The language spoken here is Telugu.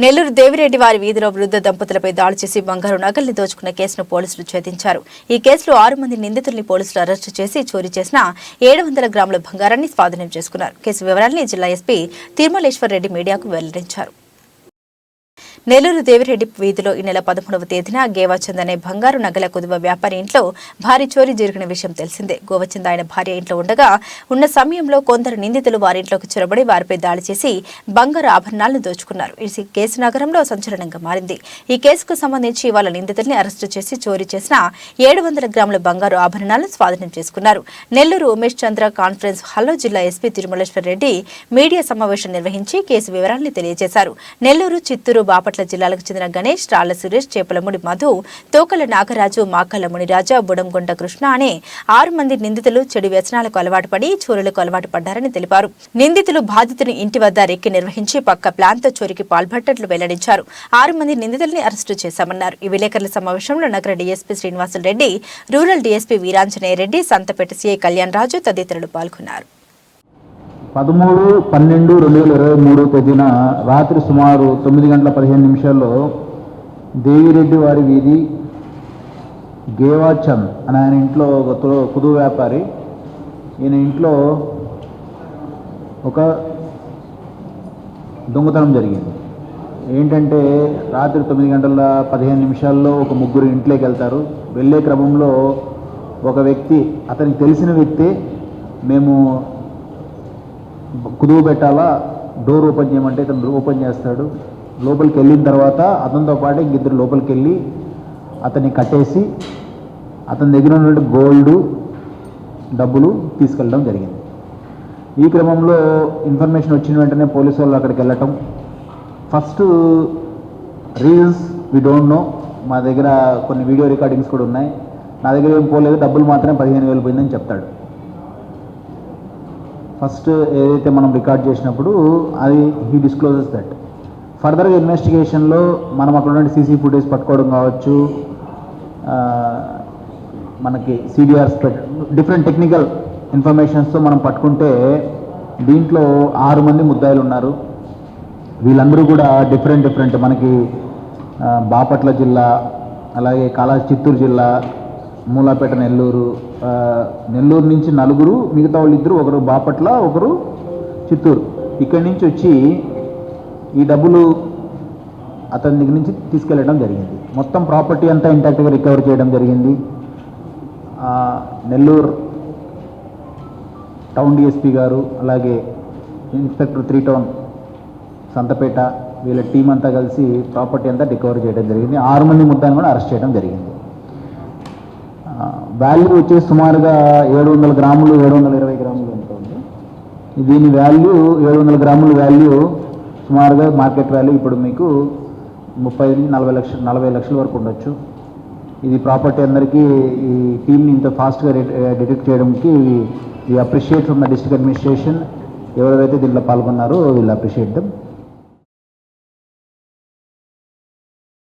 నెల్లూరు దేవిరెడ్డి వారి వీధిలో వృద్ధ దంపతులపై దాడి చేసి బంగారు నగల్ని దోచుకున్న కేసును పోలీసులు ఛేదించారు. ఈ కేసులో 6 మంది నిందితుల్ని పోలీసులు అరెస్టు చేసి చోరీ చేసిన 700 గ్రాముల బంగారాన్ని స్వాధీనం చేసుకున్నారు. కేసు వివరాల్ని జిల్లా ఎస్పీ తిరుమలేశ్వర్ రెడ్డి మీడియాకు వెల్లడించారు. నెల్లూరు దేవిరెడ్డి వీధిలో ఈ నెల 13వ తేదీన గేవాచంద్ అనే బంగారు నగల కుదువ వ్యాపారి ఇంట్లో భారీ చోరీ జరిగిన విషయం తెలిసిందే. గోవచంద్ ఆయన భార్య ఇంట్లో ఉన్న సమయంలో కొందరు నిందితులు వారింట్లోకి చొరబడి వారిపై దాడి చేసి బంగారు ఆభరణాలను దోచుకున్నారు. ఈ కేసు నగరంలో సంచలనంగా మారింది. ఈ కేసుకు సంబంధించి వాళ్ళ నిందితుల్ని అరెస్టు చేసి చోరీ చేసిన 700 గ్రాముల బంగారు ఆభరణాలను స్వాధీనం చేసుకున్నారు. నెల్లూరు ఉమేష్ చంద్ర కాన్ఫరెన్స్ హాల్లో జిల్లా ఎస్పీ తిరుమలేశ్వర్ రెడ్డి మీడియా సమావేశం నిర్వహించి కేసు వివరాల్ని తెలియజేశారు. నెల్లూరు, చిత్తూరు, బాపట్ల జిల్లాలకు చెందిన గణేష్, రాళ్ల సురేష్, చేపలముడి మధు, తోకల నాగరాజు, మాకల మునిరాజా, బుడంగొండ కృష్ణ అనే 6 మంది నిందితులు చెడు వ్యసనాలకు అలవాటు పడి చోరులకు అలవాటు పడ్డారని తెలిపారు. నిందితులు బాధితుని ఇంటి వద్ద రెక్కి నిర్వహించి పక్క ప్లాన్తో చోరీకి పాల్పడ్డట్లు వెల్లడించారు. 6 మంది నిందితుల్ని అరెస్టు చేశామన్నారు. ఈ విలేకరుల సమావేశంలో నగర DSP Srinivasulu Reddy, rural DSP Veeranjaneya Reddy, Santhapeta CI Kalyan Raju తదితరులు పాల్గొన్నారు. 13/12/2023 తేదీన రాత్రి సుమారు 9:15 దేవిరెడ్డి వారి వీధి గేవాచంద్ అని ఆయన ఇంట్లో కుదువ వ్యాపారి. ఈయన ఇంట్లో ఒక దొంగతనం జరిగింది. ఏంటంటే రాత్రి 9:15 ఒక ముగ్గురు ఇంట్లోకి వెళ్తారు. వెళ్ళే క్రమంలో ఒక వ్యక్తి, అతనికి తెలిసిన వ్యక్తి, మేము కుదువు పెట్టాలా, డోర్ ఓపెన్ చేయమంటే ఇతను ఓపెన్ చేస్తాడు. లోపలికి వెళ్ళిన తర్వాత అతనితో పాటు ఇంకిద్దరు లోపలికి వెళ్ళి అతన్ని కట్టేసి అతని దగ్గర ఉన్న గోల్డ్, డబ్బులు తీసుకెళ్ళడం జరిగింది. ఈ క్రమంలో ఇన్ఫర్మేషన్ వచ్చిన వెంటనే పోలీసు వాళ్ళు అక్కడికి వెళ్ళటం. First reasons we don't know. మా దగ్గర కొన్ని వీడియో రికార్డింగ్స్ కూడా ఉన్నాయి. నా దగ్గర ఏం పోలేదు, డబ్బులు మాత్రమే 15,000 పోయిందని చెప్తాడు. ఫస్ట్ ఏదైతే మనం రికార్డ్ చేసినప్పుడు అది హీ డిస్క్లోజెస్ దట్. ఫర్దర్గా ఇన్వెస్టిగేషన్లో మనం అక్కడ ఉన్న సీసీ ఫుటేజ్ పట్టుకోవడం కావచ్చు, మనకి సిడిఆర్స్ డిఫరెంట్ టెక్నికల్ ఇన్ఫర్మేషన్స్తో మనం పట్టుకుంటే దీంట్లో 6 మంది ముద్దాయిలు ఉన్నారు. వీళ్ళందరూ కూడా డిఫరెంట్ మనకి బాపట్ల జిల్లా, అలాగే చిత్తూరు జిల్లా, మూలాపేట, నెల్లూరు నుంచి 4, మిగతా వాళ్ళు 2, ఒకరు బాపట్ల, ఒకరు చిత్తూరు. ఇక్కడి నుంచి వచ్చి ఈ డబ్బులు అతని దగ్గర నుంచి తీసుకెళ్ళడం జరిగింది. మొత్తం ప్రాపర్టీ అంతా ఇంటాక్ట్గా రికవర్ చేయడం జరిగింది. నెల్లూరు టౌన్ డిఎస్పీ గారు, అలాగే ఇన్స్పెక్టర్ 3 టౌన్ సంతపేట, వీళ్ళ టీం అంతా కలిసి ప్రాపర్టీ అంతా రికవర్ చేయడం జరిగింది. 6 మంది ముద్దాయిని కూడా అరెస్ట్ చేయడం జరిగింది. వాల్యూ వచ్చేసి సుమారుగా 700 గ్రాములు, 720 గ్రాములు ఉంటుంది. దీని వాల్యూ 700 గ్రాముల వాల్యూ సుమారుగా మార్కెట్ వాల్యూ ఇప్పుడు మీకు 30-40 లక్షల వరకు ఉండొచ్చు. ఇది ప్రాపర్టీ అందరికీ ఈ టీంని ఇంత ఫాస్ట్గా డిటెక్ట్ చేయడానికి we appreciate from the district administration. ఎవరైతే దీంట్లో పాల్గొన్నారో వీళ్ళు అప్రిషియేట్ దెమ్.